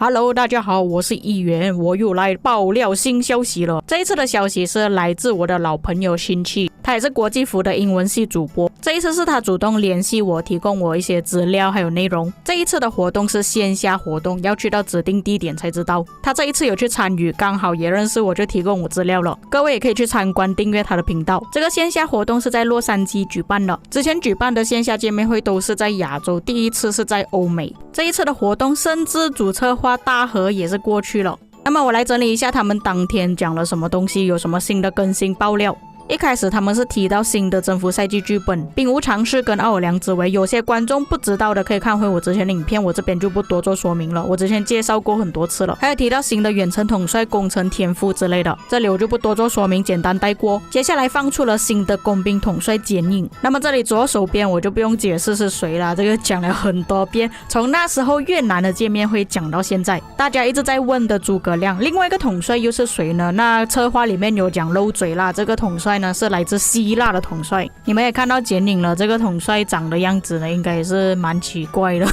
Hello， 大家好，我是议员，我又来爆料新消息了。这一次的消息是来自我的老朋友新气，他也是国际服的英文系主播。这一次是他主动联系我，提供我一些资料还有内容。这一次的活动是线下活动，要去到指定地点才知道。他这一次有去参与，刚好也认识我，就提供我资料了。各位也可以去参观订阅他的频道。这个线下活动是在洛杉矶举办的，之前举办的线下见面会都是在亚洲，第一次是在欧美。这一次的活动甚至主策划大河也是过去了。那么我来整理一下他们当天讲了什么东西，有什么新的更新爆料。一开始他们是提到新的征服赛季剧本，并无尝试跟奥尔良之围，有些观众不知道的可以看回我之前的影片，我这边就不多做说明了，我之前介绍过很多次了。还有提到新的远程统帅工程天赋之类的，这里我就不多做说明，简单带过。接下来放出了新的工兵统帅剪影，那么这里左手边我就不用解释是谁了，这个讲了很多遍，从那时候越南的见面会讲到现在，大家一直在问的诸葛亮。另外一个统帅又是谁呢？那策划里面有讲漏嘴啦，这个统帅呢是来自希腊的统帅，你们也看到剪影了，这个统帅长的样子呢应该也是蛮奇怪的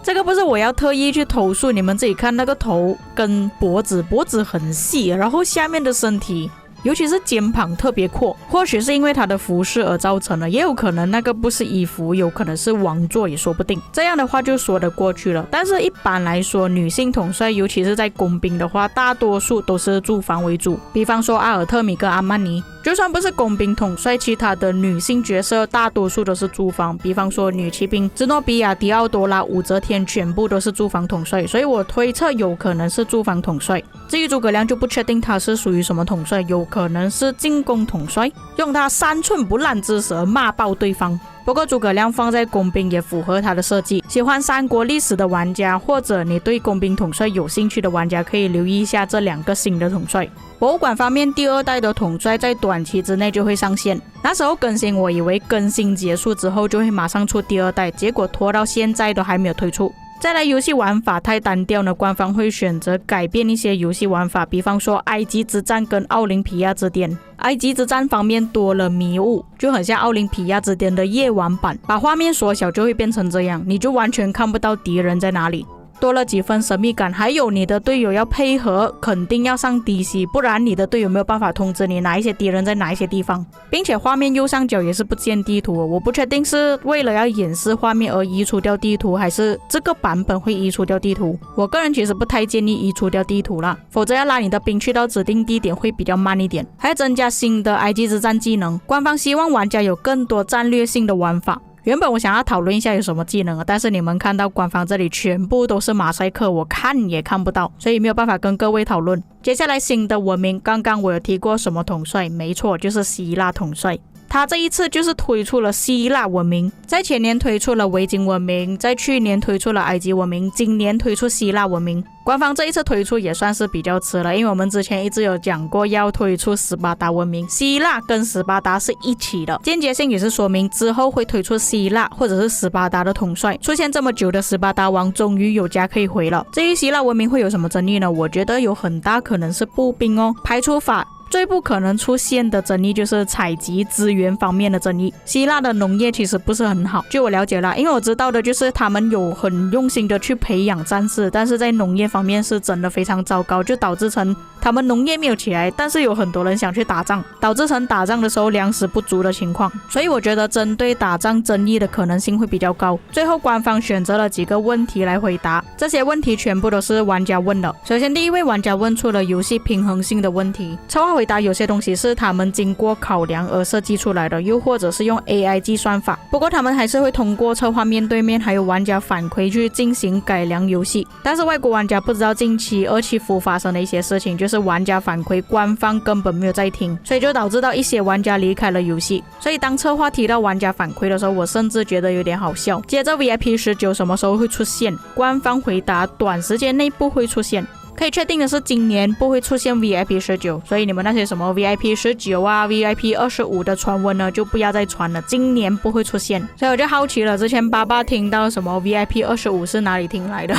这个不是我要特意去投诉，你们自己看那个头跟脖子很细，然后下面的身体尤其是肩膀特别阔，或许是因为他的服饰而造成的，也有可能那个不是衣服，有可能是王座也说不定。这样的话就说得过去了。但是一般来说，女性统帅尤其是在工兵的话，大多数都是驻防为主，比方说阿尔特米跟阿曼尼。就算不是工兵统帅，其他的女性角色大多数都是驻防，比方说女骑兵芝诺比亚、迪奥多拉、武则天全部都是驻防统帅，所以我推测有可能是驻防统帅。至于诸葛亮就不确定他是属于什么统帅，有可能是进攻统帅，用他3寸不烂之舌骂爆对方。不过诸葛亮放在工兵也符合他的设计，喜欢三国历史的玩家，或者你对工兵统帅有兴趣的玩家可以留意一下这2个新的统帅。博物馆方面，第2代的统帅在短期之内就会上线，那时候更新我以为更新结束之后就会马上出第2代，结果拖到现在都还没有推出。再来，游戏玩法太单调呢，官方会选择改变一些游戏玩法，比方说埃及之战跟奥林匹亚之巅。埃及之战方面多了迷雾，就很像奥林匹亚之巅的夜晚版，把画面缩小就会变成这样，你就完全看不到敌人在哪里，多了几分神秘感。还有你的队友要配合，肯定要上 DC， 不然你的队友没有办法通知你哪一些敌人在哪一些地方。并且画面右上角也是不见地图，我不确定是为了要演示画面而移除掉地图，还是这个版本会移除掉地图。我个人其实不太建议移除掉地图啦，否则要拉你的兵去到指定地点会比较慢一点。还要增加新的埃及之战技能，官方希望玩家有更多战略性的玩法。原本我想要讨论一下有什么技能，但是你们看到官方这里全部都是马赛克，我看也看不到，所以没有办法跟各位讨论。接下来新的文明，刚刚我有提过什么统帅，没错，就是希腊统帅。他这一次就是推出了希腊文明，在前年推出了维京文明，在去年推出了埃及文明，今年推出希腊文明。官方这一次推出也算是比较迟了，因为我们之前一直有讲过要推出斯巴达文明，希腊跟斯巴达是一起的，间接性也是说明之后会推出希腊或者是斯巴达的统帅。出现这么久的斯巴达王终于有家可以回了。至于希腊文明会有什么争议呢？我觉得有很大可能是步兵哦，排除法。最不可能出现的争议就是采集资源方面的争议。希腊的农业其实不是很好，据我了解啦，因为我知道的就是他们有很用心的去培养战士，但是在农业方面是真的非常糟糕，就导致成他们农业没有起来，但是有很多人想去打仗，导致成打仗的时候粮食不足的情况。所以我觉得针对打仗争议的可能性会比较高。最后官方选择了几个问题来回答，这些问题全部都是玩家问的。首先第一位玩家问出了游戏平衡性的问题，策划回答有些东西是他们经过考量而设计出来的，又或者是用 AI 计算法，不过他们还是会通过策划面对面还有玩家反馈去进行改良游戏。但是外国玩家不知道近期274发生的一些事情，就是玩家反馈官方根本没有在听，所以就导致到一些玩家离开了游戏。所以当策划提到玩家反馈的时候，我甚至觉得有点好笑。接着 VIP19 什么时候会出现？官方回答短时间内不会出现。可以确定的是今年不会出现 VIP19， 所以你们那些什么 VIP19 啊 VIP25 的传闻呢就不要再传了，今年不会出现。所以我就好奇了，之前爸爸听到什么 VIP25 是哪里听来的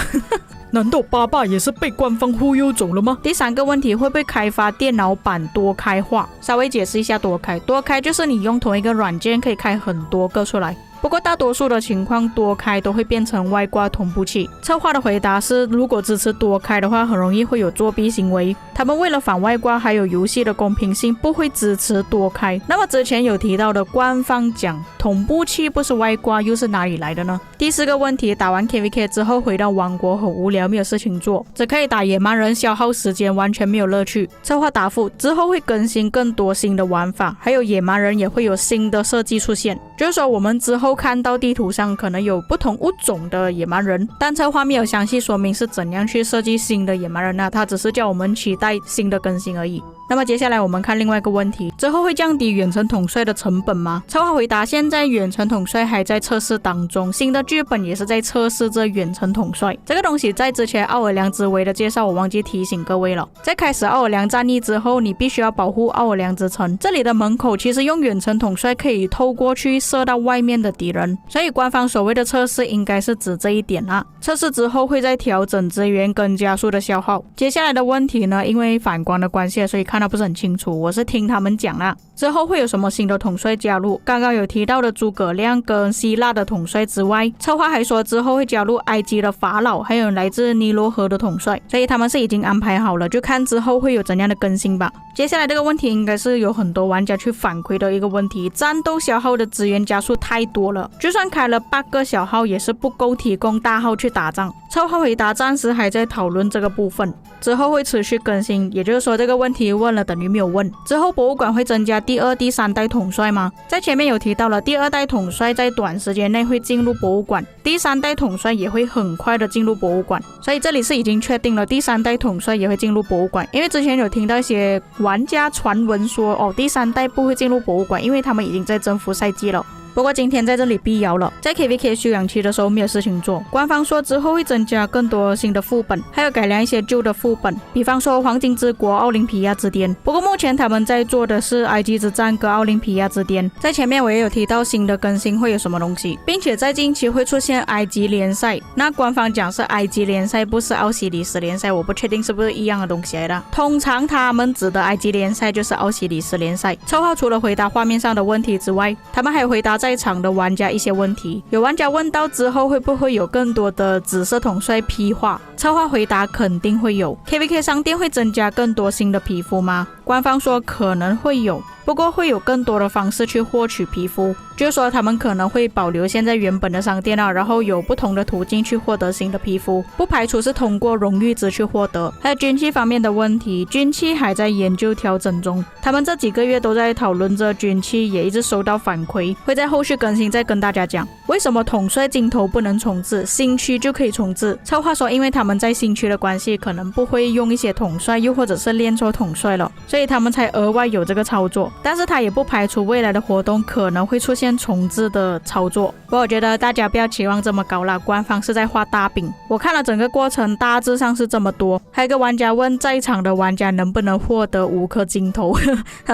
难道爸爸也是被官方忽悠走了吗？第3个问题，会不会开发电脑版多开化？稍微解释一下多开就是你用同一个软件可以开很多个出来。不过大多数的情况多开都会变成外挂同步器。策划的回答是，如果支持多开的话，很容易会有作弊行为。他们为了反外挂还有游戏的公平性，不会支持多开。那么之前有提到的官方讲同步器不是外挂，又是哪里来的呢？第4个问题，打完 KVK 之后回到王国很无聊，没有事情做，只可以打野蛮人，消耗时间，完全没有乐趣。策划答复之后会更新更多新的玩法，还有野蛮人也会有新的设计出现，就是说我们之后看到地图上可能有不同物种的野蛮人，但策划没有详细说明是怎样去设计新的野蛮人呢，他只是叫我们期待新的更新而已。那么接下来我们看另外一个问题，之后会降低远程统帅的成本吗？策划回答，现在远程统帅还在测试当中，新的剧本也是在测试这远程统帅。这个东西在之前奥尔良之围的介绍我忘记提醒各位了。在开始奥尔良战役之后，你必须要保护奥尔良之城，这里的门口其实用远程统帅可以透过去射到外面的敌人，所以官方所谓的测试应该是指这一点啦。测试之后会再调整资源跟加速的消耗。接下来的问题呢，因为反光的关系，所以看得不是很清楚，我是听他们讲啦。之后会有什么新的统帅加入？刚刚有提到的诸葛亮跟希腊的统帅之外，策划还说之后会加入埃及的法老，还有来自尼罗河的统帅，所以他们是已经安排好了，就看之后会有怎样的更新吧。接下来这个问题应该是有很多玩家去反馈的一个问题，战斗消耗的资源加速太多了，就算开了8个小号也是不够提供大号去打仗。策划回答暂时还在讨论这个部分，之后会持续更新，也就是说这个问题问了等于没有问。之后博物馆会增加第2、第3代统帅吗？在前面有提到了，第2代统帅在短时间内会进入博物馆，第3代统帅也会很快的进入博物馆，所以这里是已经确定了第3代统帅也会进入博物馆。因为之前有听到一些玩家传闻说，第3代不会进入博物馆，因为他们已经在征服赛季了。不过今天在这里辟谣了，在 KVK 休养期的时候没有事情做，官方说之后会增加更多新的副本，还有改良一些旧的副本，比方说黄金之国、奥林匹亚之巅。不过目前他们在做的是埃及之战跟奥林匹亚之巅。在前面我也有提到新的更新会有什么东西，并且在近期会出现埃及联赛，那官方讲是埃及联赛，不是奥西里斯联赛，我不确定是不是一样的东西来的。通常他们指的埃及联赛就是奥西里斯联赛。策划除了回答画面上的问题之外，他们还回答在场的玩家一些问题。有玩家问到之后会不会有更多的紫色统帅批画，策划回答肯定会有。 KVK 商店会增加更多新的皮肤吗？官方说可能会有，不过会有更多的方式去获取皮肤，就是说他们可能会保留现在原本的商店然后有不同的途径去获得新的皮肤，不排除是通过荣誉值去获得。还有军器方面的问题，军器还在研究调整中，他们这几个月都在讨论着军器，也一直收到反馈，会在后续更新再跟大家讲。为什么统帅镜头不能重置，新区就可以重置？策划说因为他们在新区的关系，可能不会用一些统帅，又或者是练错统帅了，所以他们才额外有这个操作。但是他也不排除未来的活动可能会出现重置的操作。不过我觉得大家不要期望这么高啦，官方是在画大饼。我看了整个过程大致上是这么多。还有一个玩家问在场的玩家能不能获得5颗金头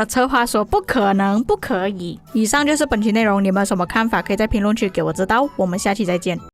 策划说不可能，不可以。以上就是本期内容，你们有什么看法可以在评论区给我知道，我们下期再见。